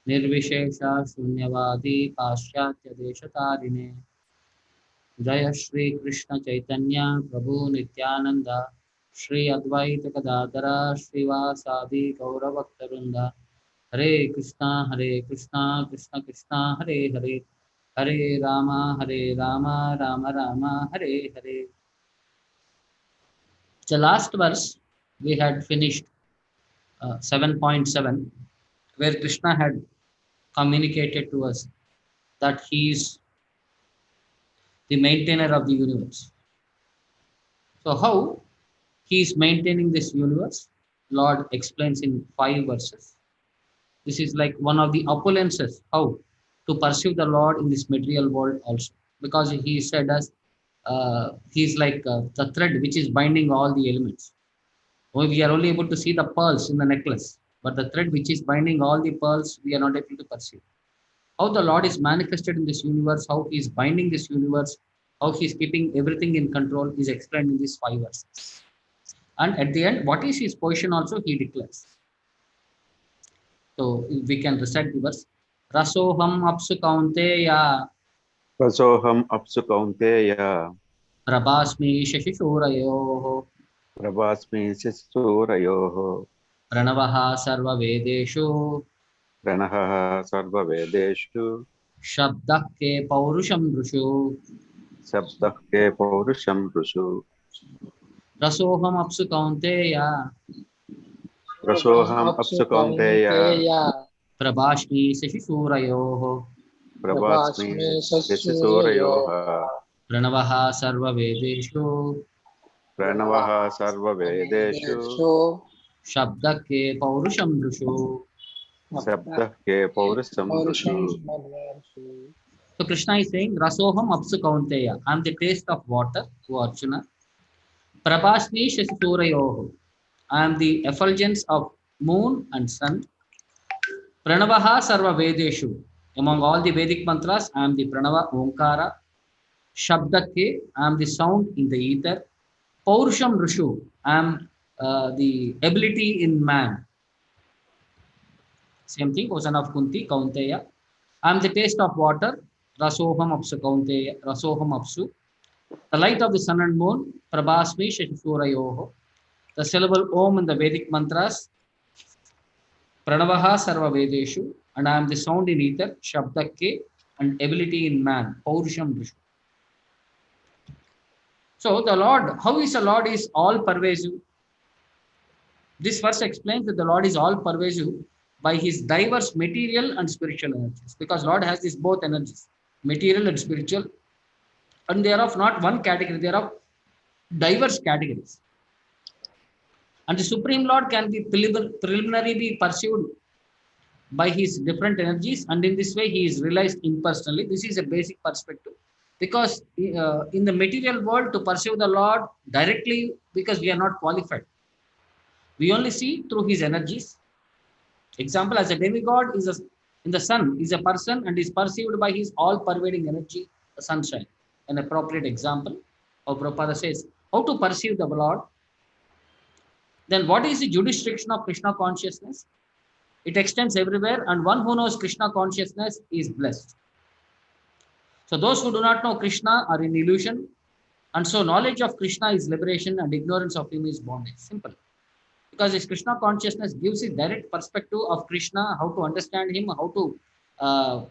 निर्विशेषा शून्यवादी पाश्चात्य देशतारिणे जय श्री कृष्ण चैतन्य प्रभु नित्यानंद श्री अद्वैत गदाधर श्रीवासादि गौरभक्तवृंद हरे Krishna Krishna Krishna Hare Hare Hare Ram Ram Ram Hare Hare. The last verse we had finished 7.7, where Krishna had communicated to us that he is the maintainer of the universe. So how he is maintaining this universe, Lord explains in 5 verses. This is like one of the opulences how to pursue the Lord in this material world also, because he said as he is like the thread which is binding all the elements. We are only able to see the pearls in the necklace, but the thread which is binding all the pearls we are not able to perceive. How the Lord is manifested in this universe, how he is binding this universe, how he is keeping everything in control is explained in these 5 verses. And at the end, what is his position also he declares. So we can recite the verse. Rasoham apsu kaunteya Rasoham apsu kaunteya prabhasmi shashishurayoho prabhasmi sisurayoho pranavaha sarva vedeshu pranaha sarva vedeshu shabdah ke paurusham drushu. sabdah ke paurusham rushu. Rasoham apsu kaunteya Rasoham apsu kaunteya prabhasmi shashishurayoho prabhasmi sisurayoha pranavaha sarva vedeshu pranavaha sarva vedeshu shabdah ke paurusham drushu. sabdah ke paurusham rushu. So Krishna is saying, Rasoham apsu kaunteya. I am the taste of water, O Arjuna. Prabhasmi shasurayoho. I am the effulgence of moon and sun. Pranavaha sarva vedeshu. Among all the Vedic mantras, I am the Pranava Omkara. Shabdake, I am the sound in the ether. Paurusham Rishu, I am the ability in man. Same thing, O son of Kunti, Kaunteya. I am the taste of water. Rasoham apsu Kaunteya. Rasoham apsu. The light of the sun and moon. Prabhasmi shashurayoho. The syllable Om in the Vedic mantras. Pranavaha sarva vedeshu. And I am the sound in ether. Shabdake. And ability in man. Paurusham Rishu. So the Lord, how is the Lord is all pervasive? This verse explains that the Lord is all pervasive by his diverse material and spiritual energies. Because Lord has these both energies, material and spiritual, and they are of not one category, they are of diverse categories. And the Supreme Lord can be preliminarily perceived by his different energies, and in this way he is realized impersonally. This is a basic perspective. Because in the material world, to perceive the Lord directly, because we are not qualified, we only see through his energies. Example, as a demigod is in the sun is a person and is perceived by his all-pervading energy, the sunshine. An appropriate example, how Prabhupada says, how to perceive the Lord. Then what is the jurisdiction of Krishna consciousness? It extends everywhere, and one who knows Krishna consciousness is blessed. So those who do not know Krishna are in illusion, and so knowledge of Krishna is liberation and ignorance of him is bondage. Simple. Because this Krishna consciousness gives a direct perspective of Krishna, how to understand him, how to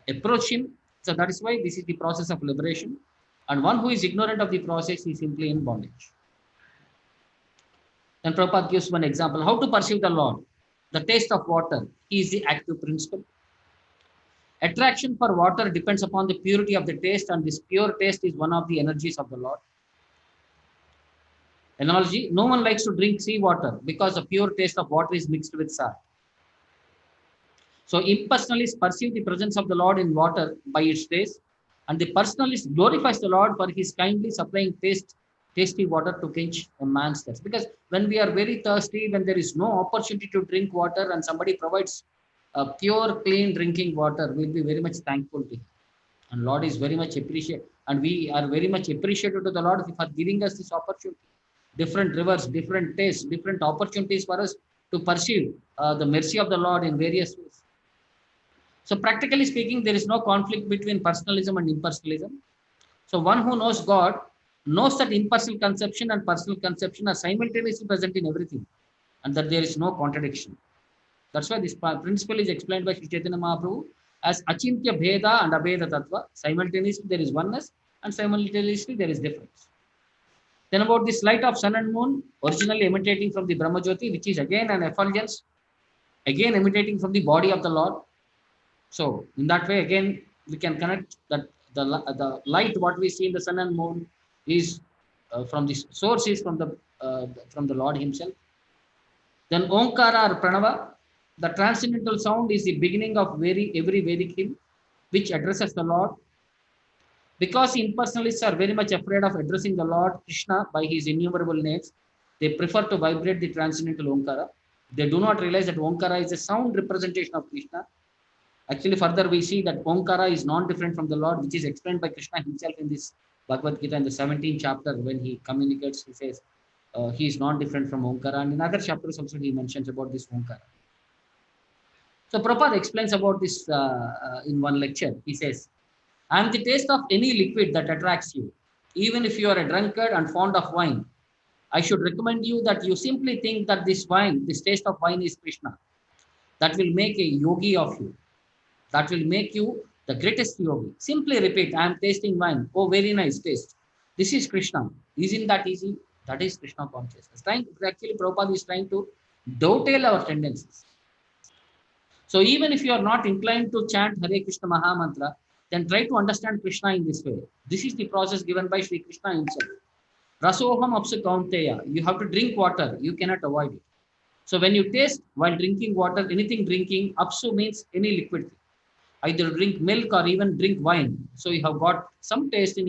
approach him. So that is why this is the process of liberation. And one who is ignorant of the process is simply in bondage. Then Prabhupada gives one example, how to perceive the Lord. The taste of water, he is the active principle. Attraction for water depends upon the purity of the taste, and this pure taste is one of the energies of the Lord. Analogy, no one likes to drink seawater because the pure taste of water is mixed with salt. So impersonalists perceive the presence of the Lord in water by its taste, and the personalist glorifies the Lord for his kindly supplying tasty water to quench a man's thirst. Because when we are very thirsty, when there is no opportunity to drink water and somebody provides pure, clean drinking water, we'll be very much thankful to him. And Lord is very much appreciated, and we are very much appreciative to the Lord for giving us this opportunity. Different rivers, different tastes, different opportunities for us to perceive the mercy of the Lord in various ways. So practically speaking, there is no conflict between personalism and impersonalism. So one who knows God knows that impersonal conception and personal conception are simultaneously present in everything, and that there is no contradiction. That's why this principle is explained by Sri Chaitanya Mahaprabhu as Achintya Bheda and Abheda Tattva. Simultaneously there is oneness and simultaneously there is difference. Then about this light of sun and moon, originally emanating from the Brahmajyoti, which is again an effulgence, again emanating from the body of the Lord. So in that way, again, we can connect that the light what we see in the sun and moon is from the source is from the Lord Himself. Then Omkara or Pranava, the transcendental sound is the beginning of every Vedic hymn, which addresses the Lord. Because impersonalists are very much afraid of addressing the Lord Krishna by his innumerable names, they prefer to vibrate the transcendental Omkara. They do not realize that Omkara is a sound representation of Krishna. Actually, further we see that Omkara is non-different from the Lord, which is explained by Krishna himself in this Bhagavad-Gita in the 17th chapter when he communicates, he says, he is non-different from Omkara. And in other chapters also he mentions about this Omkara. So Prabhupada explains about this in one lecture. He says, I am the taste of any liquid that attracts you. Even if you are a drunkard and fond of wine, I should recommend you that you simply think that this wine, this taste of wine is Krishna. That will make a yogi of you. That will make you the greatest yogi. Simply repeat, I am tasting wine. Oh, very nice taste. This is Krishna. Isn't that easy? That is Krishna consciousness. Actually, Prabhupada is trying to dovetail our tendencies. So even if you are not inclined to chant Hare Krishna Maha Mantra, then try to understand Krishna in this way. This is the process given by Sri Krishna himself. Rasoham apsu kaunteya. You have to drink water. You cannot avoid it. So when you taste while drinking water, anything drinking, apsu means any liquid thing. Either drink milk or even drink wine. So you have got some taste in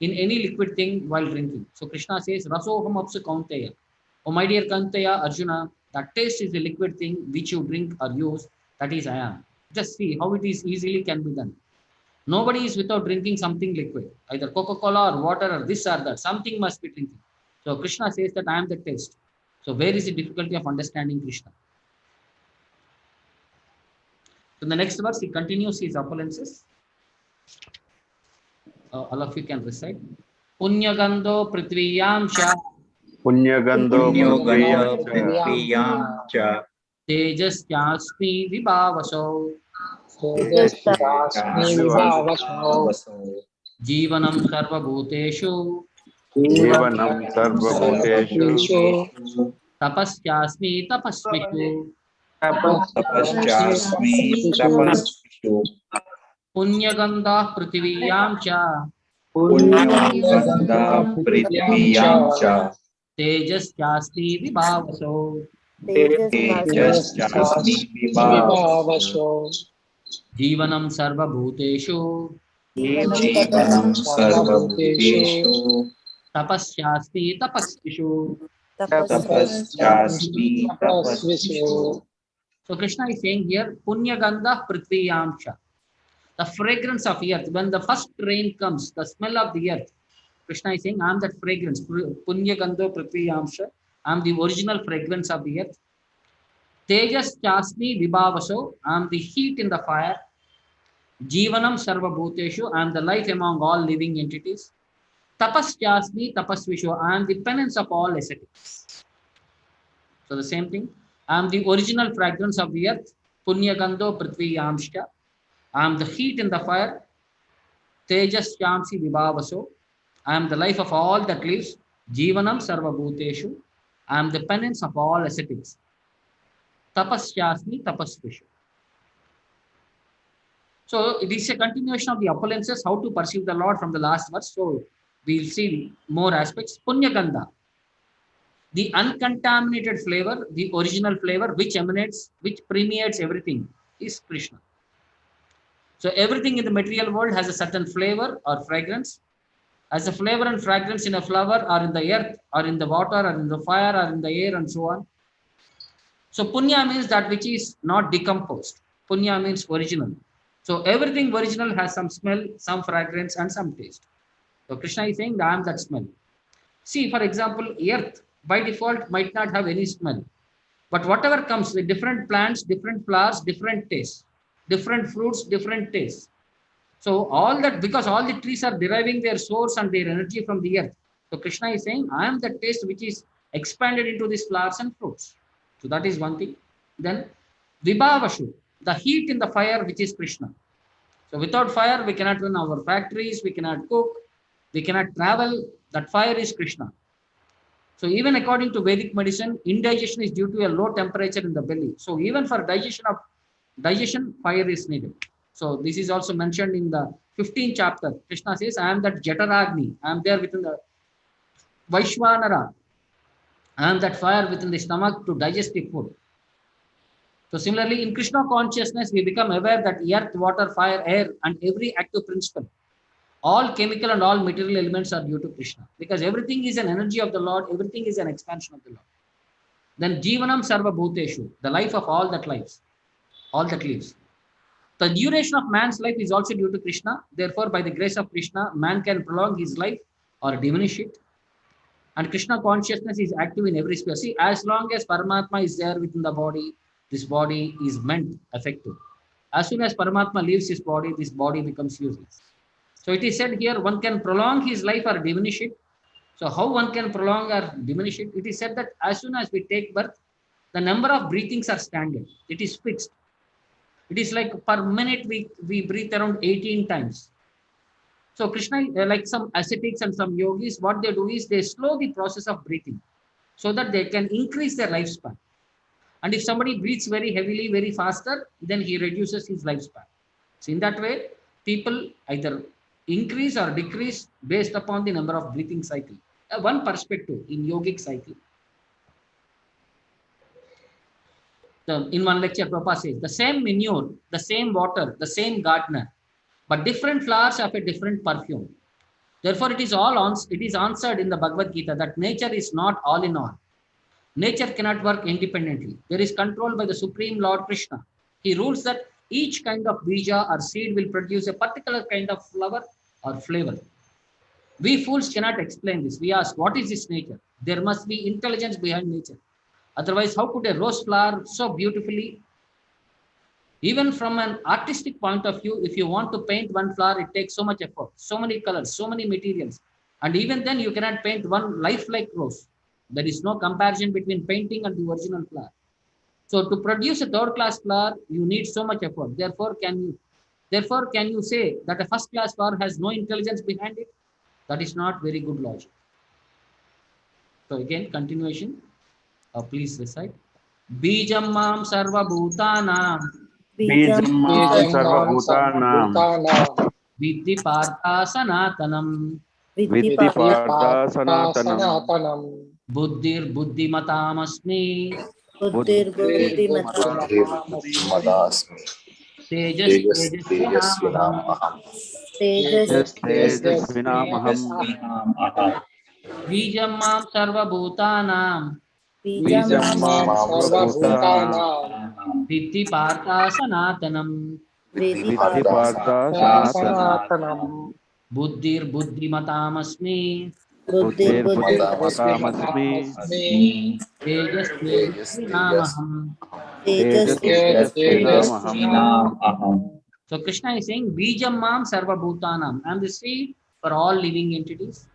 any liquid thing while drinking. So Krishna says, Rasoham apsu kaunteya. Oh my dear Kaunteya, Arjuna, that taste is a liquid thing which you drink or use. That is I am. Just see how it is easily can be done. Nobody is without drinking something liquid, either Coca-Cola or water or this or that. Something must be drinking. So Krishna says that I am the taste. So where is the difficulty of understanding Krishna? So in the next verse, he continues his opulences. All of you can recite. Punyagando prithviyam sha. Punyagandho Punyogandha cha Tejas chasmi vibhavaso. Jivanam sarva bhuteshu. Jivanam sarva bhuteshu Tapasyasmi tapasvishu. tapaschasmi tapasvishu Punyagandha prithviyam cha. punyogandha prithviyam cha Tejas chasmi vibhavaso. tejaschasmi vibhavaso Jivanam sarva bhuteshu. jivanam sarvabhuteshu Tapasyasmi tapasvishu. tapaschasmi tapasvishu. So Krishna is saying here, Punyagandha prithviyam cha. The fragrance of earth. When the first rain comes, the smell of the earth. Krishna is saying, I am that fragrance. Punyagandha prithviyam cha. I am the original fragrance of the earth. Tejas chasmi vibhavaso. I am the heat in the fire. Jivanam sarva bhuteshu. I am the life among all living entities. Tapaschasmi tapasvishu. I am the penance of all ascetics. So the same thing. I am the original fragrance of the earth. Punyagandho prithviyamshcha. I am the heat in the fire. Tejas chamsi vibhavaso. I am the life of all that lives. Jivanam sarva bhuteshu. I am the penance of all ascetics. Tapasyasmi tapasvishu. So it is a continuation of the opulences, how to perceive the Lord from the last verse. So we'll see more aspects. Punyagandha, the uncontaminated flavor, the original flavor which emanates, which permeates everything is Krishna. So everything in the material world has a certain flavor or fragrance. As the flavor and fragrance in a flower or in the earth or in the water or in the fire or in the air and so on. So punya means that which is not decomposed. Punya means original. So everything original has some smell, some fragrance and some taste. So Krishna is saying, I am that smell. See, for example, earth by default might not have any smell. But whatever comes with different plants, different flowers, different tastes. different fruits, different tastes. So all that, because all the trees are deriving their source and their energy from the earth. So Krishna is saying, I am the taste which is expanded into these flowers and fruits. So that is one thing. Then Vibhavashu, the heat in the fire, which is Krishna. So without fire, we cannot run our factories, we cannot cook, we cannot travel. That fire is Krishna. So even according to Vedic medicine, indigestion is due to a low temperature in the belly. So even for digestion, fire is needed. So this is also mentioned in the 15th chapter. Krishna says, I am that Jataragni. I am there within the Vaishvanara. I am that fire within the stomach to digest the food. So similarly, in Krishna consciousness, we become aware that earth, water, fire, air, and every active principle, all chemical and all material elements are due to Krishna. Because everything is an energy of the Lord, everything is an expansion of the Lord. Then Jivanam Sarva Bhuteshu, the life of all that lives, all that lives. The duration of man's life is also due to Krishna. Therefore, by the grace of Krishna, man can prolong his life or diminish it. And Krishna consciousness is active in every sphere. See, as long as Paramatma is there within the body, this body is meant effective. As soon as Paramatma leaves his body, this body becomes useless. So it is said here, one can prolong his life or diminish it. So how one can prolong or diminish it? It is said that as soon as we take birth, the number of breathings are standard. It is fixed. It is like per minute we breathe around 18 times. So Krishna, like some ascetics and some yogis, what they do is they slow the process of breathing so that they can increase their lifespan. And if somebody breathes very heavily, very faster, then he reduces his lifespan. So in that way, people either increase or decrease based upon the number of breathing cycle. One perspective in yogic cycle. So in one lecture, Prabhupada says, the same manure, the same water, the same gardener, but different flowers have a different perfume. Therefore, it is answered in the Bhagavad-Gita that nature is not all in all. Nature cannot work independently. There is control by the Supreme Lord Krishna. He rules that each kind of bija or seed will produce a particular kind of flower or flavor. We fools cannot explain this. We ask, what is this nature? There must be intelligence behind nature. Otherwise, how could a rose flower so beautifully? Even from an artistic point of view, if you want to paint one flower, it takes so much effort, so many colors, so many materials. And even then, you cannot paint one lifelike rose. There is no comparison between painting and the original flower. So to produce a third-class flower, you need so much effort. Therefore, can you say that a first-class flower has no intelligence behind it? That is not very good logic. So again, continuation. Please recite. Bijam mam sarva bhutanam Bijam mam Bijam sarva mam bhutanam sarvabhutanam vidhi partha sanatanam Vidhi vidhi partha partha sanatanam sanatanam buddhir buddhimatamasmi Buddhi buddhimadasmi tejas tejasvinamaham Tejasvinamaham. Tejas tejasvinamaham tejasvinamaham Bijam mam sarva bhutanam Bijam Bijam mam mam sarva bhutanam sarvabhutanam vidhi partha sanatanam Vidhi partha sanatanam sanatanam buddhir buddhimatamasmi Buddhir buddhimatamasmi buddhimadasmi tejas tejasvinamaham. Tejas tejasvinamaham tejasvinamaham So Krishna is saying, Bijam mam sarva bhutanam. I am the seed for all living entities.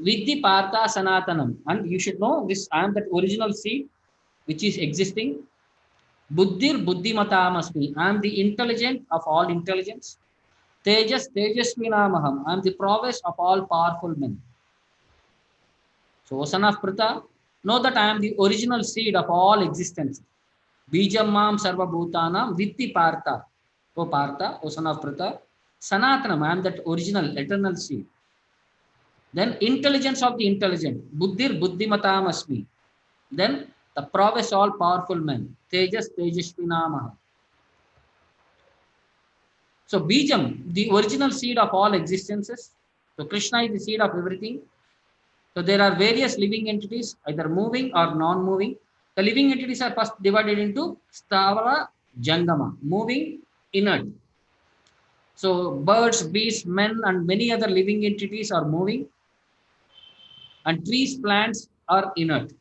Vidhi partha sanatanam. And you should know this, I am that original seed which is existing. Buddhir buddhimatamasmi. I am the intelligent of all intelligence. Tejas tejasvinamaham. I am the prowess of all powerful men. So, O son of Pritha, know that I am the original seed of all existence. Bijam mam sarva bhutanam vidhi partha. O Partha, O son of Pritha, Sanatanam, I am that original, eternal seed. Then intelligence of the intelligent, Buddhir buddhimatam asmi. Then the prowess all powerful men, Tejas tejasvinamah. So Bijam, the original seed of all existences. So Krishna is the seed of everything. So there are various living entities, either moving or non-moving. The living entities are first divided into Stavara, Jangama, moving, inert. So birds, beasts, men, and many other living entities are moving, and trees, plants are inert.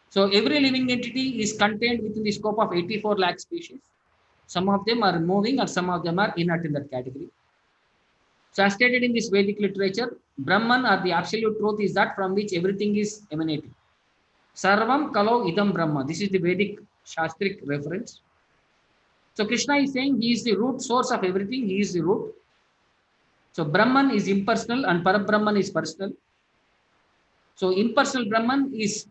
So every living entity is contained within the scope of 84 lakh species. Some of them are moving and some of them are inert in that category. So as stated in this Vedic literature, Brahman or the absolute truth is that from which everything is emanating. Sarvam Kalo Idam Brahma. This is the Vedic Shastric reference. So Krishna is saying he is the root source of everything. He is the root. So Brahman is impersonal and Parabrahman is personal. So impersonal Brahman is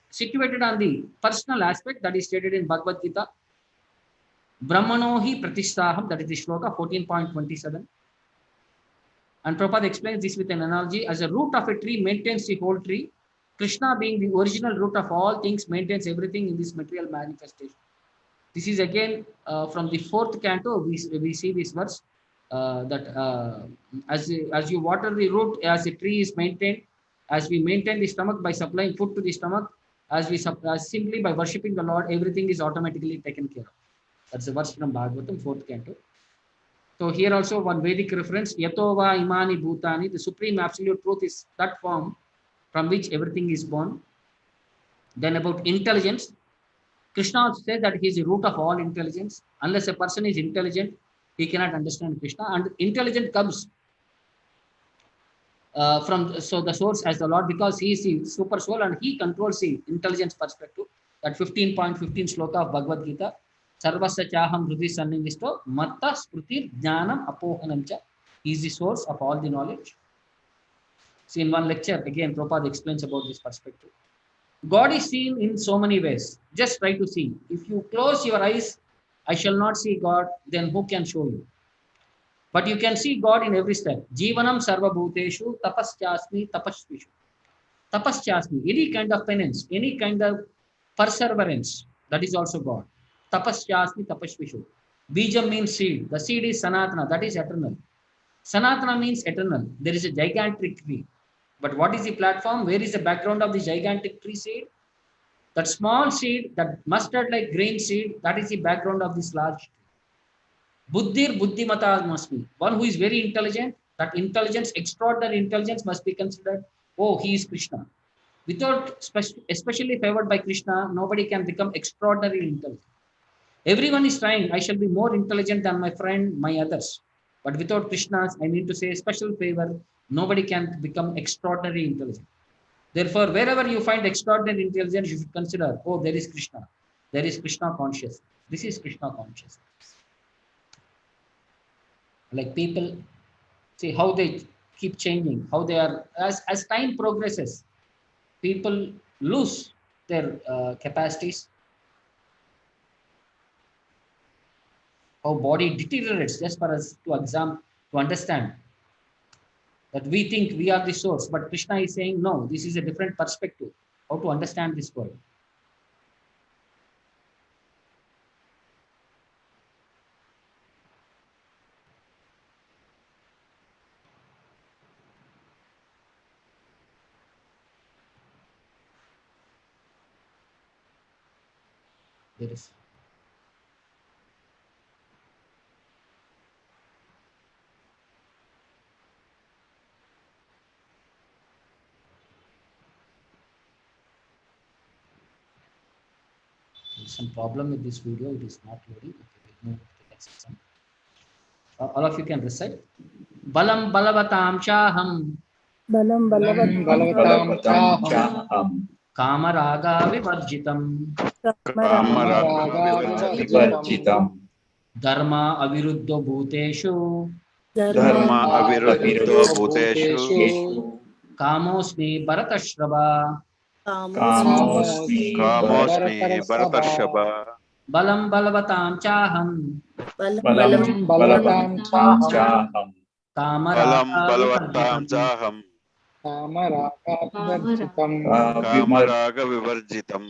situated on the personal aspect that is stated in Bhagavad-Gita. Brahmanohi Pratisthaham, that is the shloka 14.27. And Prabhupada explains this with an analogy. As a root of a tree maintains the whole tree, Krishna being the original root of all things maintains everything in this material manifestation. This is again from the 4th canto, we see this verse that as you water the root, as the tree is maintained, as we maintain the stomach by supplying food to the stomach, as simply by worshipping the Lord, everything is automatically taken care of. That's a verse from Bhagavatam, 4th canto. So here also one Vedic reference, Yatova Imani Bhutani, the supreme absolute truth is that form from which everything is born. Then about intelligence, Krishna also says that he is the root of all intelligence. Unless a person is intelligent, he cannot understand Krishna. And intelligence comes from the source as the Lord, because he is the super soul and he controls the intelligence perspective. That 15.15 shloka of Bhagavad Gita. Sarvasya chaham hrudi sannivisto matta sprutir jnanam apohanamcha. He is the source of all the knowledge. See, in one lecture, again, Prabhupada explains about this perspective. God is seen in so many ways. Just try to see. If you close your eyes, I shall not see God, then who can show you? But you can see God in every step. Jivanam sarva bhuteshu tapaschasmi tapasvishu. Tapaschasmi, any kind of penance, any kind of perseverance, that is also God. Tapaschasmi tapasvishu. Bijam means seed. The seed is Sanatana, that is eternal. Sanatana means eternal. There is a gigantic tree. But what is the platform? Where is the background of the gigantic tree seed? That small seed, that mustard-like grain seed, that is the background of this large tree. Buddhir buddhimata must be. One who is very intelligent, that intelligence, extraordinary intelligence must be considered, oh, he is Krishna. Without, especially favored by Krishna, nobody can become extraordinarily intelligent. Everyone is trying, I shall be more intelligent than my friend, my others. But without Krishna's, I need to say, special favor, nobody can become extraordinarily intelligent. Therefore, wherever you find extraordinary intelligence, you should consider, oh, there is Krishna. There is Krishna consciousness. This is Krishna consciousness. Like people, see how they keep changing, how they are, as time progresses, people lose their capacities. How body deteriorates, just for us to understand that we think we are the source, but Krishna is saying, no, this is a different perspective, how to understand this world. There is. There's some problem with this video, it is not loading. Okay, we'll move to the next one. All of you can recite. Balam balavatam chaham. Balam Balavatam chaham. Kamaraga vivarjitam. Kamaraga vivarjitam. Dharma aviruddho bhuteshu. Dharma aviruddho bhuteshu. Kamosmi bharatashrava. Kamosmi Bharatashava. Balam balavatam chaham. Balam balavatam chaham. Balam Kamaraga balavatam vivarjitam. chaham. Kamaraga Kamaraga vivarjitam.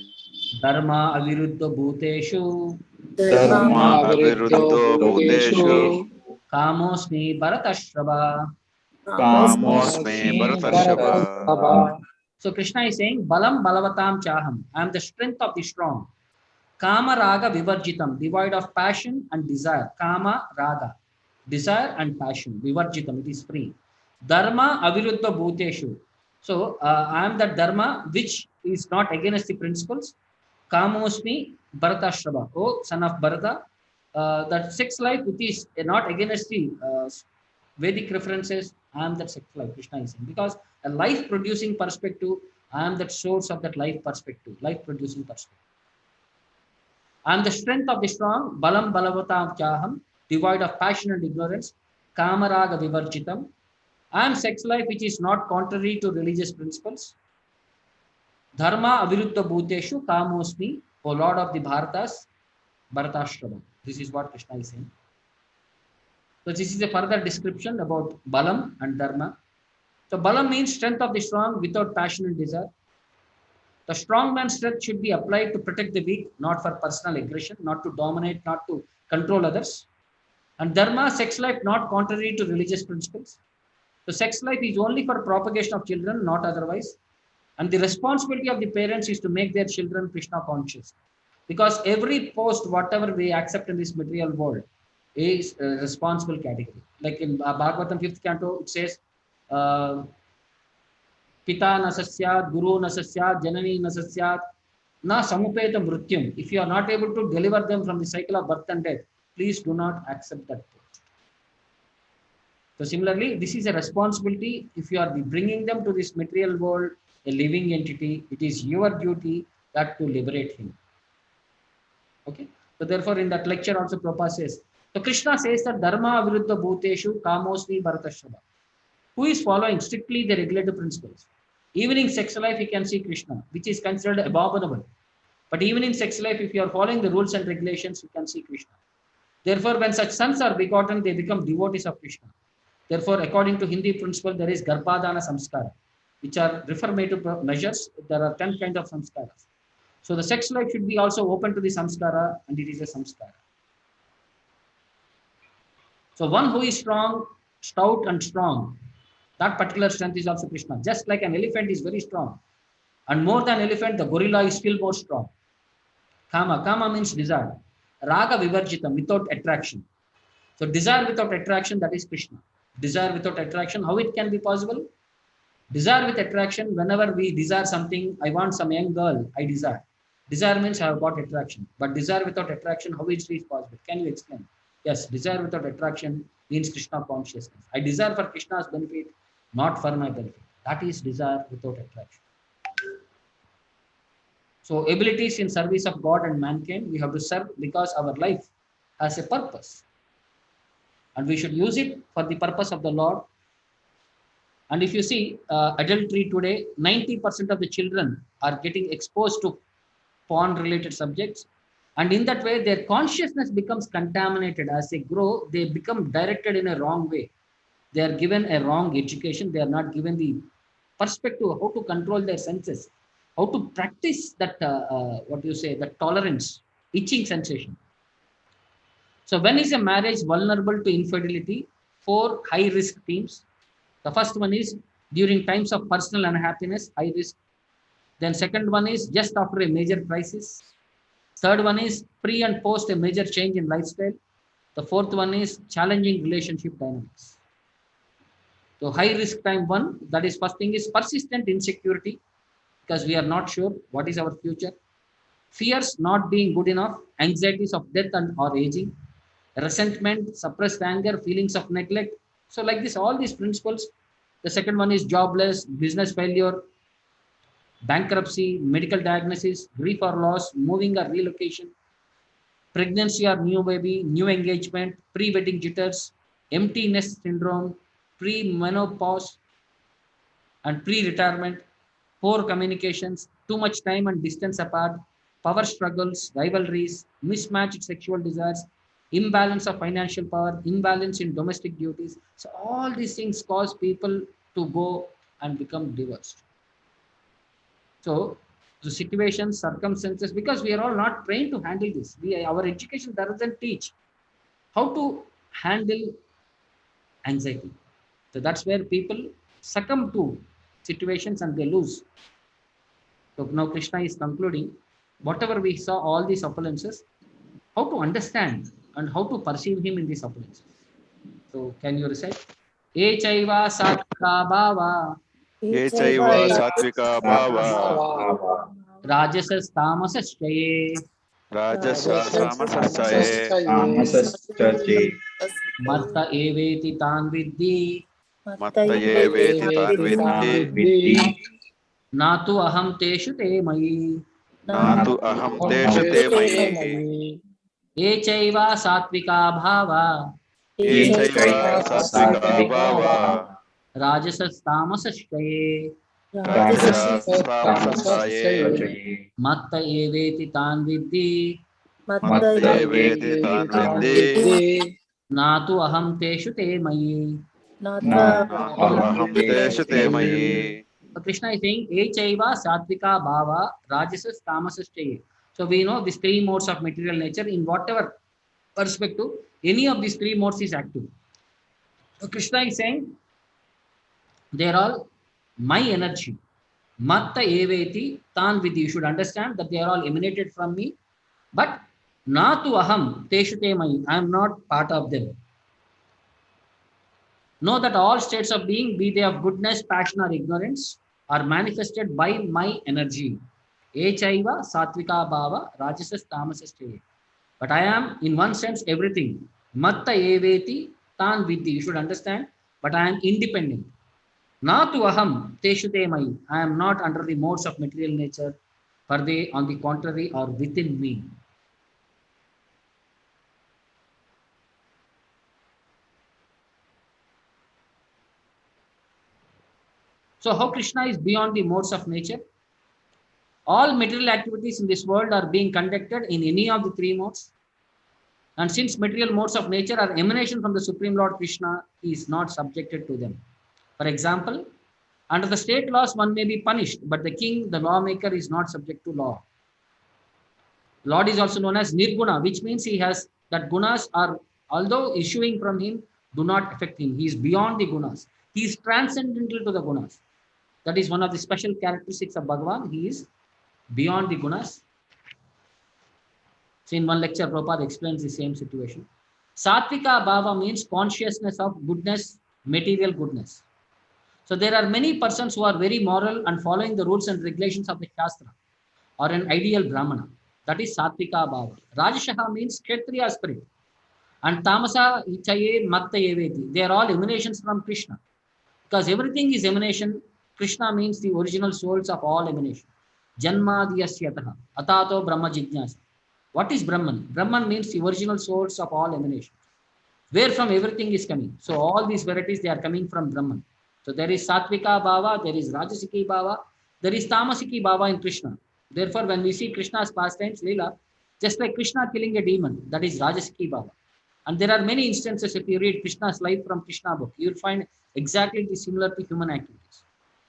Dharma aviruddho bhuteshu. Dharma aviruddho bhuteshu. Kamosmi bharatashrava. Kamosmi bharatashava. So Krishna is saying, Balam balavatam chaham. I am the strength of the strong. Kama raga vivarjitam, devoid of passion and desire. Kama raga, desire and passion. Vivarjitam, it is free. Dharma aviruddha bhuteshu. So I am that dharma which is not against the principles. Kamosmi bharatashrava. Oh, son of Bharata, that sex life, it is not against the Vedic references. I am that sex life, Krishna is saying. Because a life producing perspective, I am that source of that life perspective, life producing perspective. I am the strength of the strong, balam balavatam kyaham, devoid of passion and ignorance, kamaraga vivarjitam. I am sex life which is not contrary to religious principles. Dharma aviruddha bhuteshu kamosmi, O Lord of the Bharatas, Bharatashramam. This is what Krishna is saying. So this is a further description about balam and dharma. So balam means strength of the strong without passion and desire. The strong man's strength should be applied to protect the weak, not for personal aggression, not to dominate, not to control others. And dharma, sex life, not contrary to religious principles. So sex life is only for propagation of children, not otherwise. And the responsibility of the parents is to make their children Krishna conscious. Because every post, whatever we accept in this material world, is a responsible category. Like in Bhagavatam 5th canto, it says, Pita nasasyat, Guru nasasyat, Janani nasasyat, na samupeta mrutyam. If you are not able to deliver them from the cycle of birth and death, please do not accept that post. So similarly, this is a responsibility. If you are bringing them to this material world, a living entity, it is your duty that to liberate him. Okay. So therefore, in that lecture also Prabhupada says, so Krishna says that Dharma Viruddha Bhuteshu Kamosmi Bharatashvara. Who is following strictly the regulative principles? Even in sex life, you can see Krishna, which is considered abominable. But even in sex life, if you are following the rules and regulations, you can see Krishna. Therefore, when such sons are begotten, they become devotees of Krishna. Therefore, according to Hindi principle, there is Garbhadana Samskara, which are reformative measures. There are 10 kinds of samskaras. So the sex life should be also open to the samskara, and it is a samskara. So one who is strong, stout and strong, that particular strength is also Krishna. Just like an elephant is very strong. And more than elephant, the gorilla is still more strong. Kama. Kama means desire. Raga vivarjitam, without attraction. So desire without attraction, that is Krishna. Desire without attraction, how it can be possible? Desire with attraction, whenever we desire something, I want some young girl, I desire. Desire means I have got attraction. But desire without attraction, how it is possible? Can you explain? Yes, desire without attraction means Krishna consciousness. I desire for Krishna's benefit, not for my benefit. That is desire without attraction. So abilities in service of God and mankind, we have to serve because our life has a purpose. And we should use it for the purpose of the Lord. And if you see adultery today, 90% of the children are getting exposed to porn-related subjects. And in that way, their consciousness becomes contaminated. As they grow, they become directed in a wrong way. They are given a wrong education. They are not given the perspective of how to control their senses, how to practice that, that tolerance, itching sensation. So when is a marriage vulnerable to infidelity? 4 high-risk themes. The first one is during times of personal unhappiness, high risk. Then second one is just after a major crisis. Third one is pre and post a major change in lifestyle. The fourth one is challenging relationship dynamics. So high risk time 1, that is first thing is persistent insecurity, because we are not sure what is our future. Fears not being good enough, anxieties of death and or aging, resentment, suppressed anger, feelings of neglect. So like this, all these principles. The second one is jobless, business failure, bankruptcy, medical diagnosis, grief or loss, moving or relocation, pregnancy or new baby, new engagement, pre-wedding jitters, empty nest syndrome, pre-menopause and pre-retirement, poor communications, too much time and distance apart, power struggles, rivalries, mismatched sexual desires, imbalance of financial power, imbalance in domestic duties. So all these things cause people to go and become divorced. So the situations, circumstances, because we are all not trained to handle this. Our education doesn't teach how to handle anxiety. So that's where people succumb to situations and they lose. So now Krishna is concluding, whatever we saw, all these opulences, how to understand and how to perceive him in these opulences. So can you recite? Echaiva sattva bhava Ye chaiva satvika bhava rajasas tamasaschaye Rajasa Tamasaschaye Matta eveti tan viddhi Mattaye veti tan viddhi Viddhi natu aham teshu te mayi Natu aham teshu te mayi echaiva satvika bhava Echaiva satvika bhava rajasas tamasashkaye Rajas tamasastaye matta eveti tan viddhi Mattaye veti tan viddhi natu aham teshu te mayi. Natu aham teshu te mayi. So Krishna is saying echaiva satvika bhava rajasas tamasashkaye. So we know these three modes of material nature in whatever perspective, any of these three modes is active. So Krishna is saying they are all my energy. Matta eveti tan vidhi. You should understand that they are all emanated from me. But natu aham teshu te mayi. I am not part of them. Know that all states of being, be they of goodness, passion, or ignorance, are manifested by my energy. Echaiva satvika bhava rajasas tamasas te. But I am, in one sense, everything. Matta eveti tan vidhi. You should understand. But I am independent. Natu aham teshu te mayi. I am not under the modes of material nature, for they, on the contrary, are within me. So how Krishna is beyond the modes of nature? All material activities in this world are being conducted in any of the three modes. And since material modes of nature are emanation from the Supreme Lord Krishna, he is not subjected to them. For example, under the state laws, one may be punished, but the king, the lawmaker, is not subject to law. Lord is also known as Nirguna, which means he has that gunas are, although issuing from him, do not affect him. He is beyond the gunas. He is transcendental to the gunas. That is one of the special characteristics of Bhagavan. He is beyond the gunas. So in one lecture, Prabhupada explains the same situation. Satvika bhava means consciousness of goodness, material goodness. So there are many persons who are very moral and following the rules and regulations of the Shastra, or an ideal Brahmana. That is Satvika bhava. Rajashaha means Kshatriya spirit. And Tamasa ichaye matta eveti. They are all emanations from Krishna. Because everything is emanation. Krishna means the original souls of all emanation. Janmadhyasyataha atato Brahma Jijnasa. What is Brahman? Brahman means the original source of all emanation. Where from everything is coming. So all these varieties, they are coming from Brahman. So there is Satvika Bhava, there is Rajasiki Bhava, there is Tamasiki Bhava in Krishna. Therefore, when we see Krishna's pastimes, Leela, just like Krishna killing a demon, that is Rajasiki Bhava. And there are many instances, if you read Krishna's life from Krishna book, you will find exactly similar to human activities.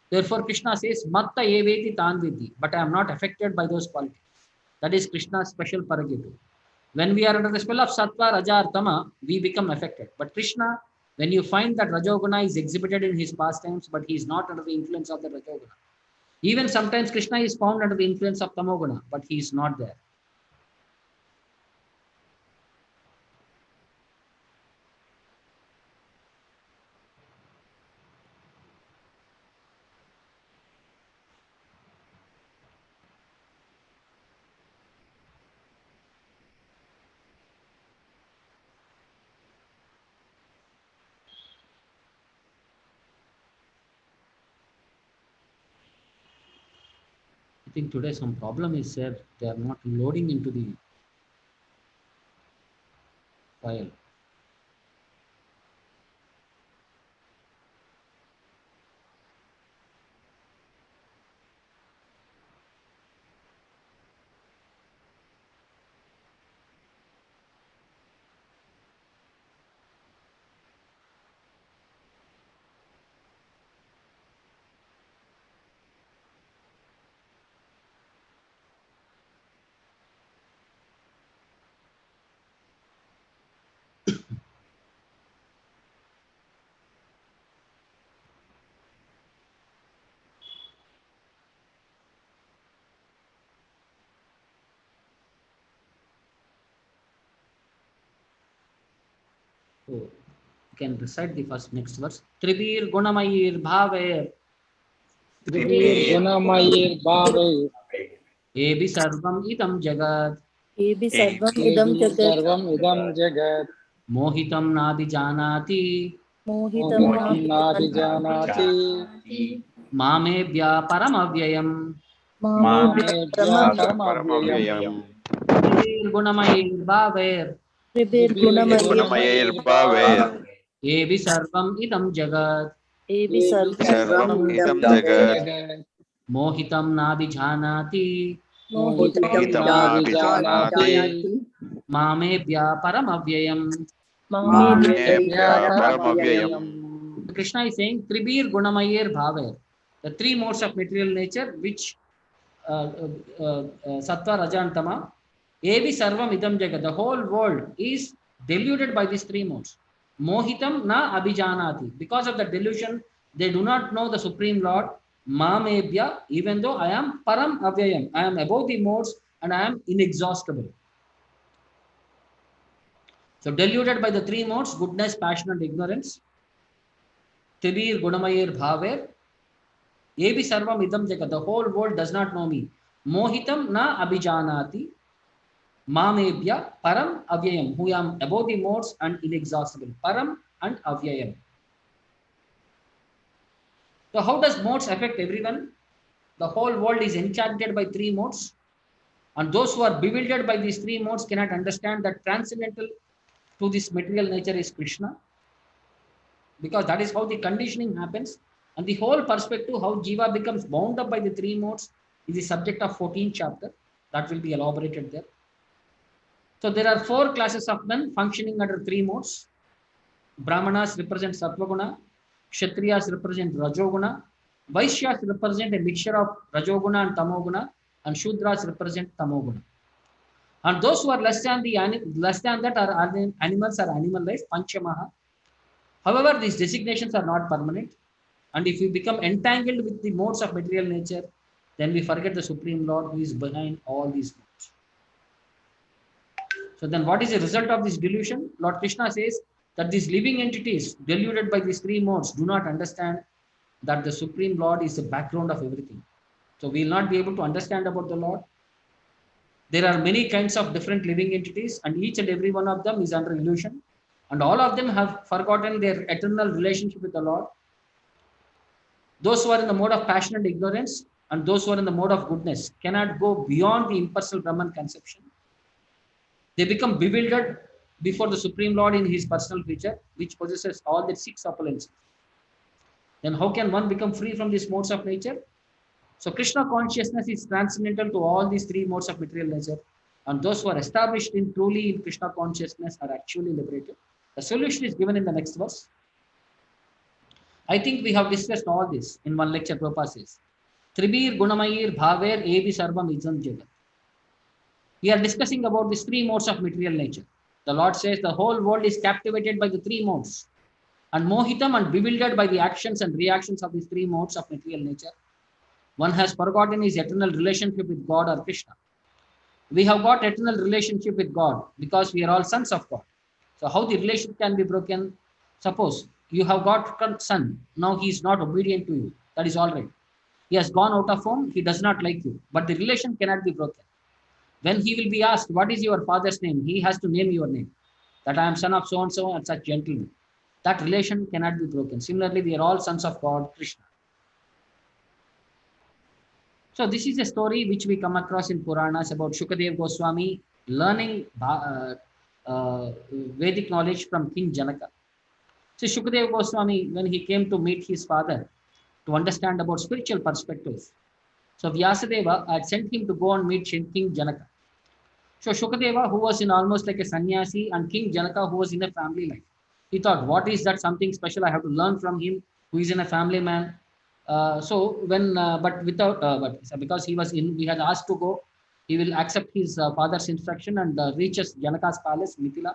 Therefore, Krishna says, Matta eveti tan vidhi, but I am not affected by those qualities. That is Krishna's special prerogative. When we are under the spell of Sattva, Raja, or Tama, we become affected. But Krishna, when you find that Rajoguna is exhibited in his pastimes, but he is not under the influence of the Rajoguna. Even sometimes Krishna is found under the influence of Tamoguna, but he is not there. I think today some problem is there. They are not loading into the file. So you can recite the first next verse. Tribir Gunamayir Bhaver Gunamayer Bhave Ebi Sarvam Idam Jagat Ebi sarvam idam jagat. सर्वम् इदं जगत् मोहितं नाभिजानाति Mohitam नाभिजानाति मामेभ्यः परमव्ययम् मामेभ्यः परमव्ययम् गुणमयैर्भावैर् गुणमयैर्भावैर् एभि सर्वम् इदं जगत् Ebi सर्वम् इदं जगत् मोहितं नाभिजानाति मोहितं नाभिजानाति मामेभ्यः परमव्ययम्. मामेभ्यः परमव्ययम्. Krishna is saying Tribir Gunamayir Bhaver, the three modes of material nature which Sattva, Raja and Tama, Evi Sarvam Idam Jagat, the whole world is deluded by these three modes. Mohitam na abhijanati, because of the delusion they do not know the Supreme Lord. Mamebhya, even though I am Param Avyayam, I am above the modes and I am inexhaustible. So deluded by the three modes, goodness, passion and ignorance. Tribir Gunamayir Bhaver, Ebi Sarvam Idam Jagat, the whole world does not know me. Mohitam na abhijanati, Mamebhya Param Avyayam, who am above the modes and inexhaustible. Param and Avyayam. So how does modes affect everyone? The whole world is enchanted by three modes, and those who are bewildered by these three modes cannot understand that transcendental to this material nature is Krishna, because that is how the conditioning happens, and the whole perspective how Jiva becomes bound up by the three modes is the subject of 14th chapter. That will be elaborated there. So there are four classes of men functioning under three modes. Brahmanas represent Sattvaguna, Kshatriyas represent Rajoguna, Vaishyas represent a mixture of Rajoguna and Tamoguna, and Shudras represent Tamoguna. And those who are less than that are animals or animal life, Panchamaha. However, these designations are not permanent. And if we become entangled with the modes of material nature, then we forget the Supreme Lord who is behind all these modes. So then what is the result of this delusion? Lord Krishna says that these living entities deluded by these three modes do not understand that the Supreme Lord is the background of everything. So we will not be able to understand about the Lord. There are many kinds of different living entities, and each and every one of them is under illusion. And all of them have forgotten their eternal relationship with the Lord. Those who are in the mode of passion and ignorance, and those who are in the mode of goodness, cannot go beyond the impersonal Brahman conception. They become bewildered before the Supreme Lord in his personal feature, which possesses all the six opulences. Then how can one become free from these modes of nature? So Krishna consciousness is transcendental to all these three modes of material nature, and those who are established in truly in Krishna consciousness are actually liberated. The solution is given in the next verse. I think we have discussed all this in one lecture. Prabhupada says, Tribir Gunamayir Bhaver Ebi Sarvam Idam Jagat. We are discussing about these three modes of material nature. The Lord says the whole world is captivated by the three modes, and mohitam and bewildered by the actions and reactions of these three modes of material nature. One has forgotten his eternal relationship with God or Krishna. We have got eternal relationship with God because we are all sons of God. So how the relationship can be broken? Suppose you have got a son. Now he is not obedient to you. That is all right. He has gone out of home. He does not like you. But the relation cannot be broken. When he will be asked, what is your father's name? He has to name your name. That I am son of so-and-so and such gentleman. That relation cannot be broken. Similarly, we are all sons of God, Krishna. So this is a story which we come across in Puranas about Shukadev Goswami learning Vedic knowledge from King Janaka. So Shukadev Goswami, when he came to meet his father to understand about spiritual perspectives, so Vyasadeva had sent him to go and meet King Janaka. So Shukadeva, who was in almost like a sannyasi, and King Janaka, who was in a family life, he thought, what is that something special I have to learn from him, who is in a family man. Because he was in, we had asked to go, he will accept his father's instruction and reaches Janaka's palace, Mithila.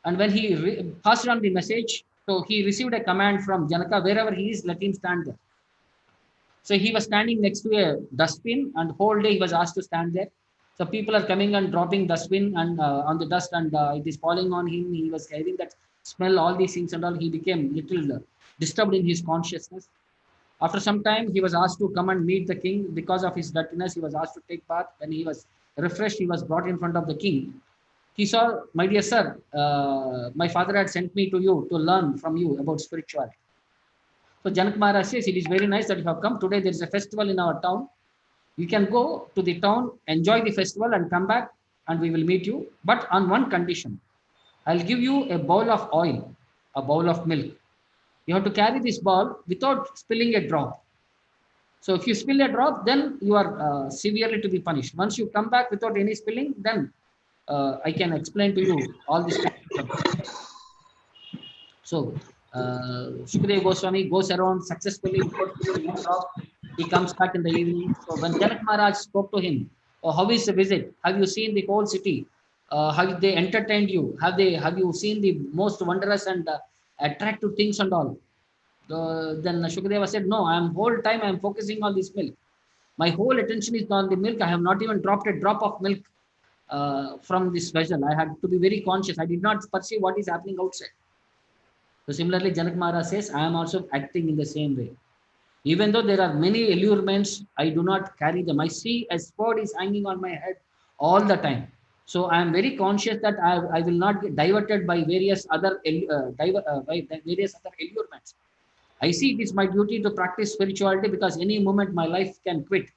And when he passed on the message, so he received a command from Janaka, wherever he is, let him stand there. So he was standing next to a dustbin, and whole day he was asked to stand there. So people are coming and dropping dustbin and on the dust, and it is falling on him. He was having that smell, all these things and all. He became little disturbed in his consciousness. After some time, he was asked to come and meet the king. Because of his dirtiness, he was asked to take bath. When he was refreshed, he was brought in front of the king. He saw, my dear sir, my father had sent me to you to learn from you about spirituality. So Janak Maharaj says, it is very nice that you have come. Today there is a festival in our town. You can go to the town, enjoy the festival and come back and we will meet you. But on one condition, I'll give you a bowl of oil, a bowl of milk. You have to carry this bowl without spilling a drop. So if you spill a drop, then you are severely to be punished. Once you come back without any spilling, then I can explain to you all these things. So Shukadeva Goswami goes around successfully without spilling one drop. He comes back in the evening. So when Janak Maharaj spoke to him, oh, how is the visit? Have you seen the whole city? Have they entertained you? Have you seen the most wondrous and attractive things and all? Then Shukadeva said, no, whole time I am focusing on this milk. My whole attention is on the milk. I have not even dropped a drop of milk from this vessel. I had to be very conscious. I did not perceive what is happening outside. So similarly, Janak Maharaj says, I am also acting in the same way. Even though there are many allurements, I do not carry them. I see a sword is hanging on my head all the time. So I am very conscious that I will not get diverted by various other allurements. I see it is my duty to practice spirituality because any moment my life can quit.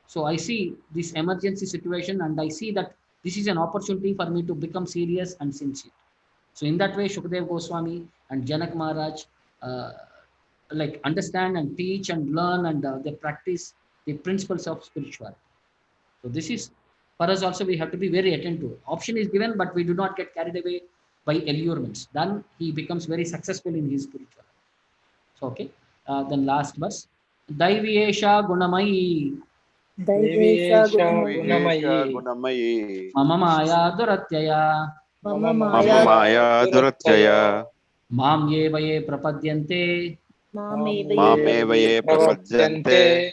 So I see this emergency situation and I see that this is an opportunity for me to become serious and sincere. So in that way, Shukadeva Goswami and Janak Maharaj like understand and teach and learn and they practice the principles of spirituality. So this is, for us also, we have to be very attentive. Option is given, but we do not get carried away by allurements. Then he becomes very successful in his spirituality. So, okay. Then last verse. Daiviyesha gunamayi. Daivesha Vihesha Gunamayi. Gunamayi. Mama maya duratyaya. Mama Mama Maya Maya Duratyaya. Mam ye vaye prapadyante. Mameva ye prapadyante.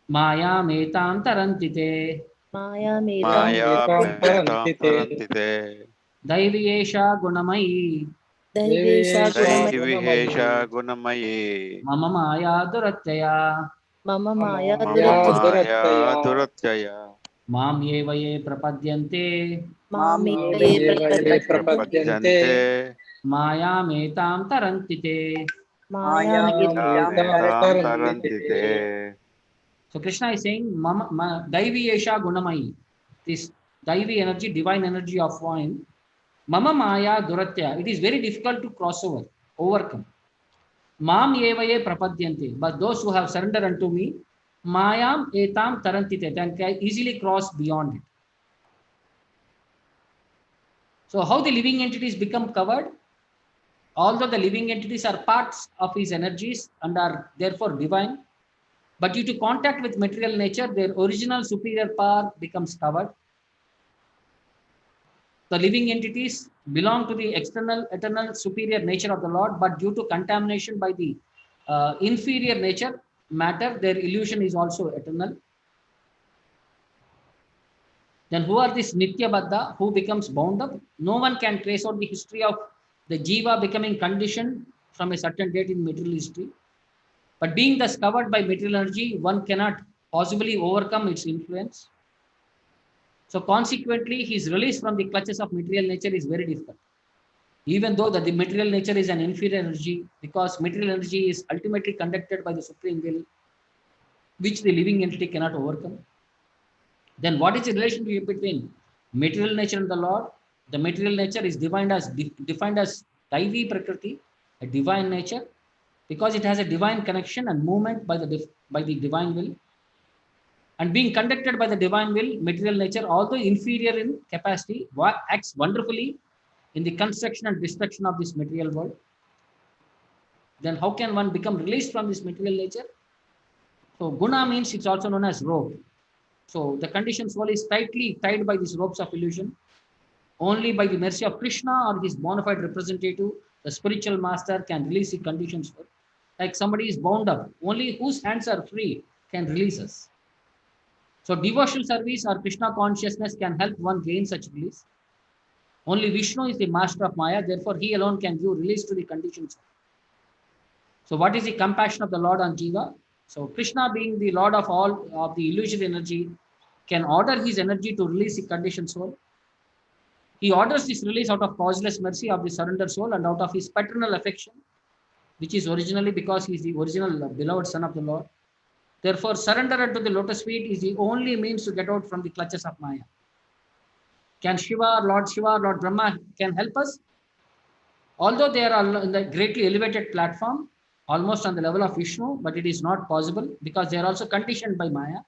Maya metam tarantite. Maya Metam Maya metam tarantite. Daiviyesha gunamayi. Daivesha Daivihesha Gunamayi. Mama maya duratyaya. Mama Maya Mama Duratyaya. Maya Duratyaya. Mam ye vaye prapadyante. Mami Prapadyante. Maya metam tarantite. Maya Metam Metam tarantite. So Krishna is saying, Daivi Esha Gunamai. This Daivi energy, divine energy of wine. Mama Maya Duratya. It is very difficult to cross over, overcome. Mam Yevaye Prapadyante. But those who have surrendered unto me, Mayam Etam Tarantite, and can easily cross beyond it. So how the living entities become covered? Although the living entities are parts of his energies and are therefore divine, but due to contact with material nature, their original superior power becomes covered. The living entities belong to the external, eternal, superior nature of the Lord, but due to contamination by the inferior nature, matter, their illusion is also eternal. Then who are this Nitya Baddha, who becomes bound up? No one can trace out the history of the Jiva becoming conditioned from a certain date in material history. But being thus covered by material energy, one cannot possibly overcome its influence. So consequently, his release from the clutches of material nature is very difficult. Even though that the material nature is an inferior energy, because material energy is ultimately conducted by the supreme will, which the living entity cannot overcome. Then what is the relationship between material nature and the Lord? The material nature is defined as Daivi Prakriti, a divine nature, because it has a divine connection and movement by the divine will. And being conducted by the divine will, material nature, although inferior in capacity, acts wonderfully in the construction and destruction of this material world. Then how can one become released from this material nature? So guna means it's also known as rope. So the conditioned soul is tightly tied by these ropes of illusion. Only by the mercy of Krishna or his bona fide representative, the spiritual master can release the conditioned soul. Like somebody is bound up, only whose hands are free can release us. So devotional service or Krishna consciousness can help one gain such release. Only Vishnu is the master of Maya, therefore he alone can give release to the conditioned soul. So what is the compassion of the Lord on Jiva? So Krishna being the Lord of all of the illusory energy can order his energy to release the conditioned soul. He orders this release out of causeless mercy of the surrendered soul and out of his paternal affection, which is originally because he is the original beloved son of the Lord. Therefore, surrender unto the lotus feet is the only means to get out from the clutches of Maya. Can Shiva, Lord Brahma can help us? Although they are in the greatly elevated platform, almost on the level of Vishnu, but it is not possible because they are also conditioned by Maya.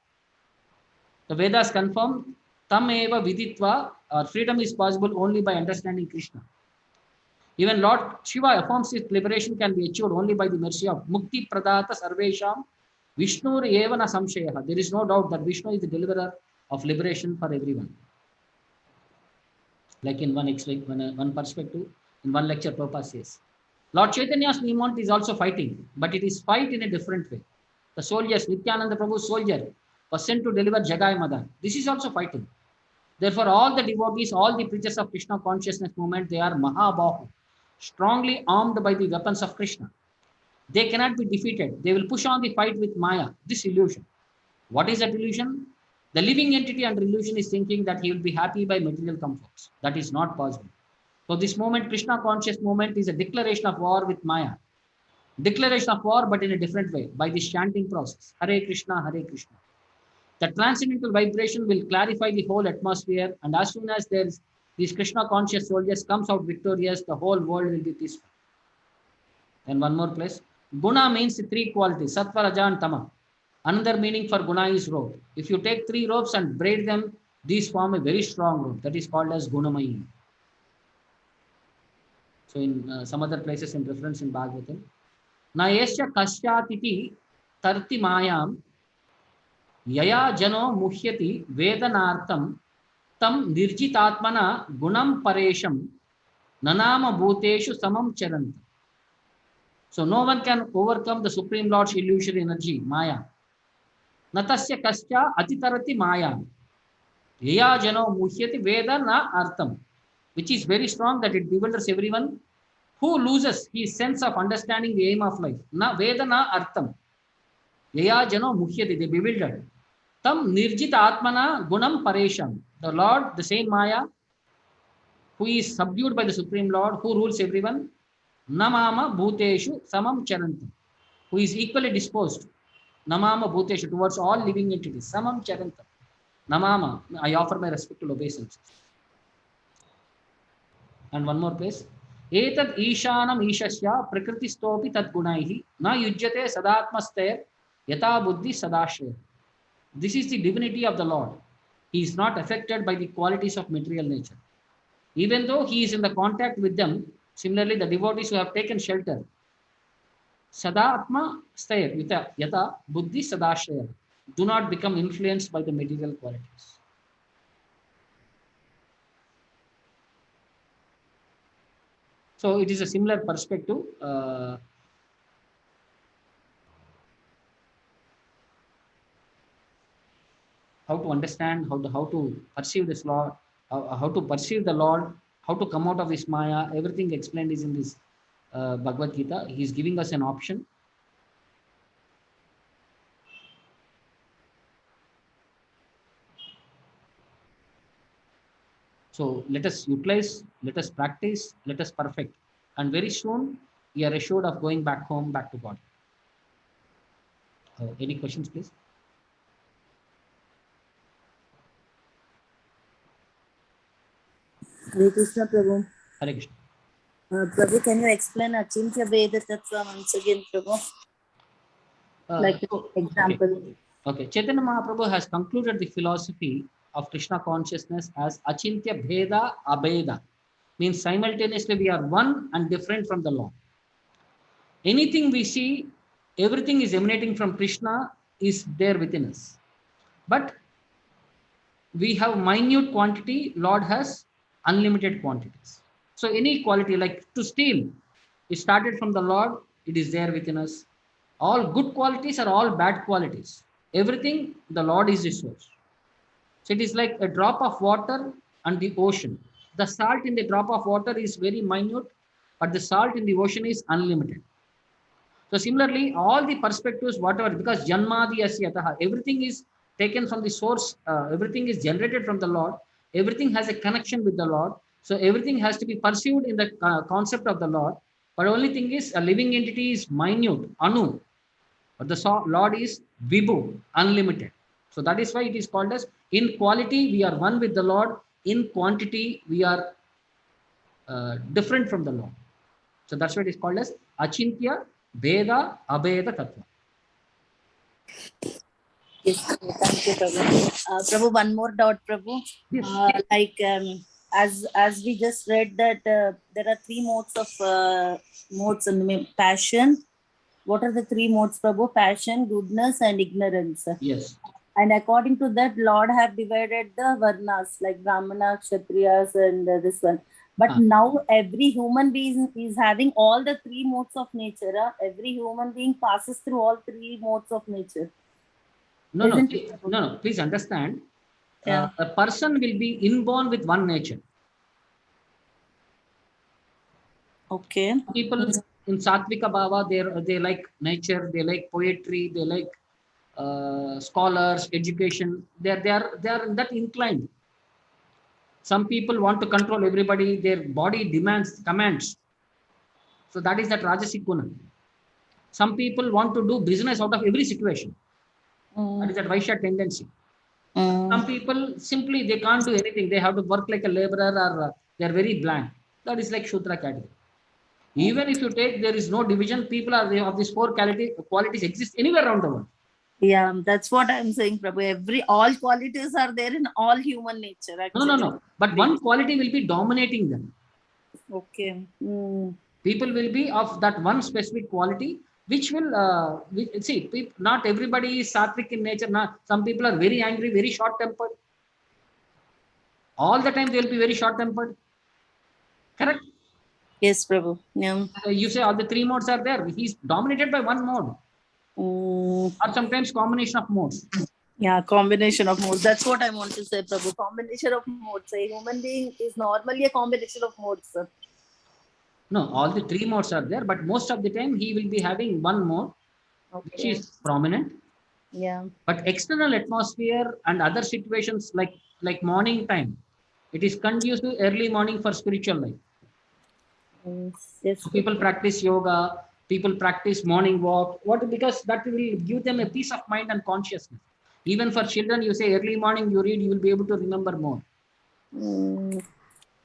The Vedas confirm tam eva viditva, freedom is possible only by understanding Krishna. Even Lord Shiva affirms his liberation can be achieved only by the mercy of Mukti Pradata Sarvesham Vishnu eva na samshaya. There is no doubt that Vishnu is the deliverer of liberation for everyone. Like in one perspective, in one lecture, Prabhupada says, Lord Chaitanya's movement is also fighting, but it is fight in a different way. The soldiers, Nityananda Prabhu's soldier, was sent to deliver Jagai Madan. This is also fighting. Therefore, all the devotees, all the preachers of Krishna consciousness movement, they are Maha, strongly armed by the weapons of Krishna. They cannot be defeated. They will push on the fight with Maya, this illusion. What is that illusion? The living entity under illusion is thinking that he will be happy by material comforts. That is not possible. So this moment, Krishna conscious movement, is a declaration of war with Maya. Declaration of war, but in a different way, by this chanting process. Hare Krishna, Hare Krishna. The transcendental vibration will clarify the whole atmosphere, and as soon as these Krishna conscious soldiers comes out victorious, the whole world will be peaceful. And one more place. Guna means the three qualities, Sattva, Raja and Tama. Another meaning for Guna is rope. If you take 3 ropes and braid them, these form a very strong rope. That is called as Gunamayi. So in some other places in reference in Bhagavatam. Na yesya kasyatiti tarti mayam yaya jano muhyati vedanartam tam nirjitatmana gunam paresham nanama bhuteshu samam charanta. So no one can overcome the Supreme Lord's illusory energy, Maya. Natasya kasya atitarati Maya. Yaya jano muhyati vedanartam. Which is very strong that it bewilders everyone who loses his sense of understanding the aim of life. Na vedana artham. Yaya jano muhyati, they bewildered. Tam nirjita atmana gunam paresham. The Lord, the same Maya, who is subdued by the Supreme Lord, who rules everyone. Namama bhuteshu samam charantam. Who is equally disposed. Namama bhuteshu, towards all living entities. Samam charantam. Namama, I offer my respectful obeisances. And one more place. Etad ishanam ishasya prakritistopi tad gunaihi na yujyate sadatmaster yata buddhi sadashya. This is the divinity of the Lord. He is not affected by the qualities of material nature. Even though he is in the contact with them, similarly the devotees who have taken shelter, sadatma stayat yata buddhi sadashya, do not become influenced by the material qualities. So it is a similar perspective. How to understand, how to perceive this Lord, how to perceive the Lord, how to come out of this Maya. Everything explained is in this Bhagavad-Gita. He is giving us an option. So let us utilize, let us practice, let us perfect. And very soon, we are assured of going back home, back to God. Any questions, please? Hare Krishna, Prabhu. Hare Krishna. Prabhu, can you explain Achintya Veda Tattva once again, Prabhu? Like example. Okay. Chaitanya Mahaprabhu has concluded the philosophy of Krishna consciousness as Achintya Bheda Abheda. Means simultaneously we are one and different from the Lord. Anything we see, everything is emanating from Krishna, is there within us. But we have minute quantity, Lord has unlimited quantities. So any quality, like to steal, it started from the Lord, it is there within us. All good qualities are all bad qualities. Everything, the Lord is the source. So it is like a drop of water and the ocean. The salt in the drop of water is very minute, but the salt in the ocean is unlimited. So similarly, all the perspectives, whatever, because Janmadi Asyataha, everything is taken from the source. Everything is generated from the Lord. Everything has a connection with the Lord. So everything has to be pursued in the concept of the Lord. But only thing is, a living entity is minute, anu. But the Lord is vibhu, unlimited. So that is why it is called as, in quality we are one with the Lord. In quantity we are different from the Lord. So that's why it is called as achintya veda abheda tattva. Yes, thank you, Prabhu. Prabhu, one more doubt, Prabhu. Yes. As we just read that there are three modes in passion. What are the three modes, Prabhu? Passion, goodness, and ignorance. Yes. And according to that, Lord have divided the varnas like Brahmana, Kshatriyas, and this one. But now every human being is having all the three modes of nature. Every human being passes through all three modes of nature. No. Please understand. Yeah. A person will be inborn with one nature. Okay. People in Sattvika Bhava, they like nature, they like poetry, they like scholars, education. They are that inclined. Some people want to control everybody. Their body commands. So that is that Rajasic Guna. Some people want to do business out of every situation. That is that Vaishya tendency. Some people simply they can't do anything. They have to work like a laborer, or they are very blank. That is like Shudra category. Even if you take, there is no division. People are of these four qualities exist anywhere around the world. Yeah, that's what I'm saying, Prabhu. All qualities are there in all human nature. Actually. No. But one quality will be dominating them. Okay. People will be of that one specific quality, which will not everybody is sattvic in nature. Some people are very angry, very short-tempered. All the time they will be very short-tempered. Correct? Yes, Prabhu. Yeah. You say all the three modes are there. He's dominated by one mode. Or sometimes combination of modes. Yeah, combination of modes. That's what I want to say, Prabhu. Combination of modes. A human being is normally a combination of modes. No, all the three modes are there, but most of the time he will be having one mode, which is prominent. Yeah. But external atmosphere and other situations like morning time, it is conducive early morning for spiritual life. Yes. So people practice yoga, people practice morning walk. Because that will give them a peace of mind and consciousness. Even for children, you say early morning you read, you will be able to remember more.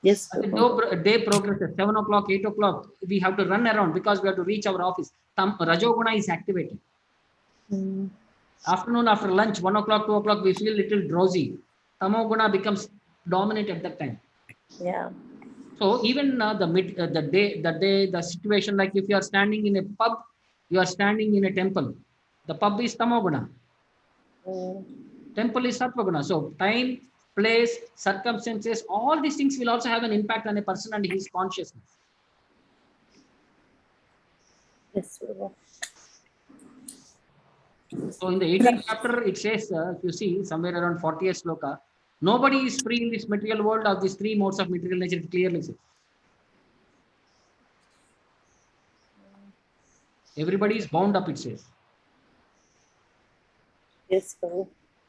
Yes. As the day progresses, 7 o'clock, 8 o'clock, we have to run around because we have to reach our office. Rajoguna is activated. Afternoon, after lunch, 1 o'clock, 2 o'clock, we feel little drowsy. Tamoguna becomes dominant at that time. Yeah. So even the situation, like if you are standing in a pub, you are standing in a temple. The pub is Tamoguna. Temple is Satvaguna. So time, place, circumstances, all these things will also have an impact on a person and his consciousness. Yes. So in the 18th chapter, it says, if you see somewhere around 40th sloka, nobody is free in this material world of these three modes of material nature. It clearly says. Everybody is bound up, it says. Yes, Prabhu.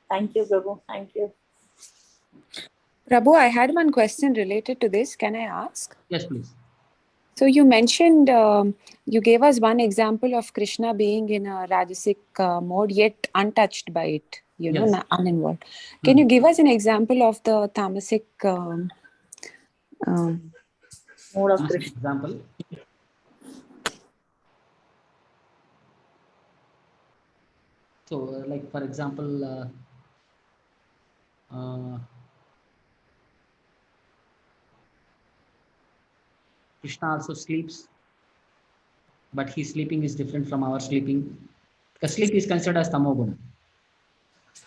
Thank you, Prabhu. Thank you. Prabhu, I had one question related to this. Can I ask? Yes, please. So you mentioned, you gave us one example of Krishna being in a Rajasic mode, yet untouched by it, Yes. Uninvolved. Can you give us an example of the Tamasic Mode of Krishna. Example. So, like for example, Krishna also sleeps, but his sleeping is different from our sleeping. Because sleep is considered as tamoguna.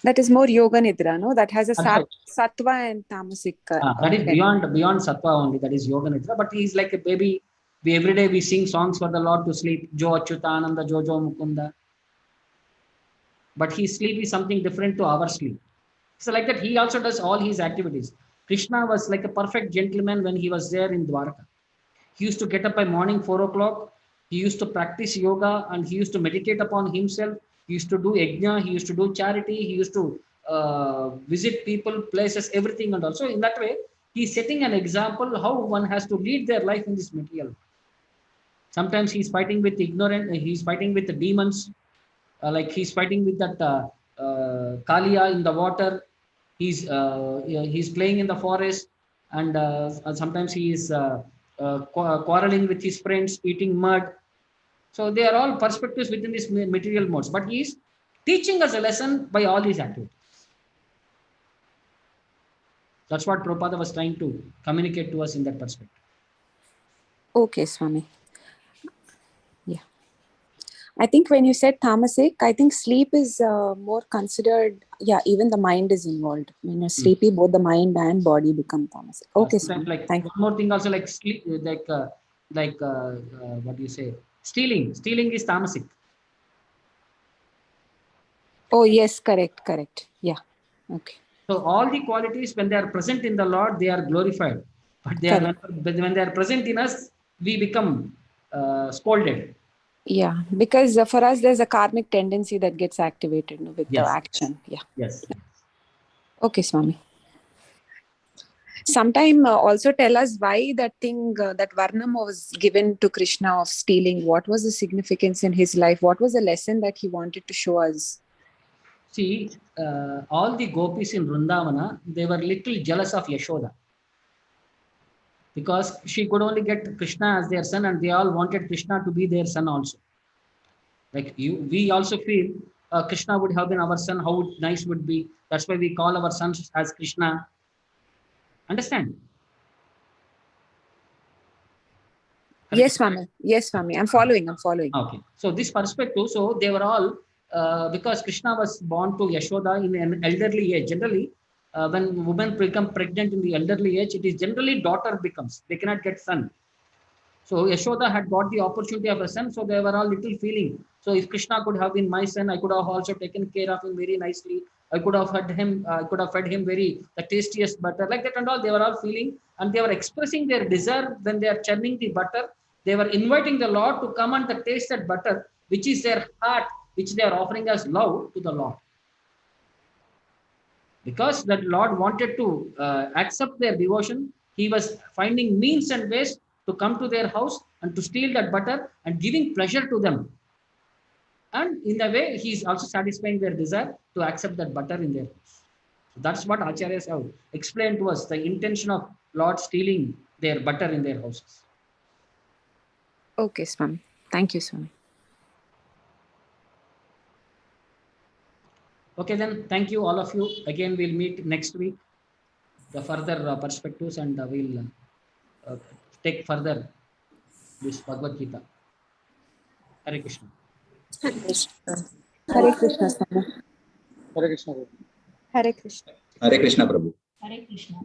that is more Yoga Nidra, no? That has a Right. Sattva and Tamasic. That is beyond Sattva only. That is Yoga Nidra. But he is like a baby. Every day we sing songs for the Lord to sleep. Jo Achyutananda, Jo Mukunda. But his sleep is something different to our sleep. So like that, he also does all his activities. Krishna was like a perfect gentleman when he was there in Dwarka. He used to get up by morning 4 o'clock. He used to practice yoga and he used to meditate upon himself. He used to do yajna. He used to do charity. He used to visit people, places, everything, and also in that way, he's setting an example how one has to lead their life in this material. Sometimes he's fighting with ignorant, he's fighting with the demons, like he's fighting with that Kalia in the water. He's playing in the forest, and sometimes he is quarreling with his friends, eating mud. So they are all perspectives within this material modes. But he is teaching us a lesson by all these activities. That's what Prabhupada was trying to communicate to us in that perspective. Okay, Swami. Yeah. I think when you said tamasic, I think sleep is more considered, yeah, even the mind is involved. When you're sleepy, both the mind and body become tamasic. Okay, Swami. Like thank one more thing also, like sleep, what do you say? Stealing. Stealing is tamasic. Oh, yes, correct. Yeah. Okay. So all the qualities, when they are present in the Lord, they are glorified. But they are when they are present in us, we become scolded. Yeah, because for us, there's a karmic tendency that gets activated with the action. Yeah. Yes. Okay, Swami. Sometime also tell us why that thing, that Varnam was given to Krishna of stealing. What was the significance in his life? What was the lesson that he wanted to show us? See, all the gopis in Vrindavana, they were little jealous of Yashoda. Because she could only get Krishna as their son, and they all wanted Krishna to be their son also. Like we also feel Krishna would have been our son, how nice would be. That's why we call our sons as Krishna. Understand? Yes, Swami. Yes, Swami. I'm following. Okay. So this perspective, so they were all, because Krishna was born to Yashoda in an elderly age. Generally, when women become pregnant in the elderly age, it is generally daughter becomes. They cannot get son. So Yashoda had got the opportunity of a son, so they were all little feeling. So if Krishna could have been my son, I could have also taken care of him very nicely. I could have fed him very the tastiest butter, like that and all. They were all feeling, and they were expressing their desire when they are churning the butter. They were inviting the Lord to come and taste that butter, which is their heart, which they are offering as love to the Lord. Because that Lord wanted to accept their devotion, he was finding means and ways to come to their house and to steal that butter and giving pleasure to them. And in a way, he is also satisfying their desire to accept that butter in their house. So that's what Acharyas have explained to us, the intention of Lord stealing their butter in their houses. Okay, Swami. Thank you, Swami. Okay, then thank you, all of you. Again, we'll meet next week, the further perspectives, and we'll take further this Bhagavad-Gita. Hare Krishna. Hare Krishna, Swami. Hare Krishna. Hare Krishna. Hare Krishna, Prabhu. Hare Krishna.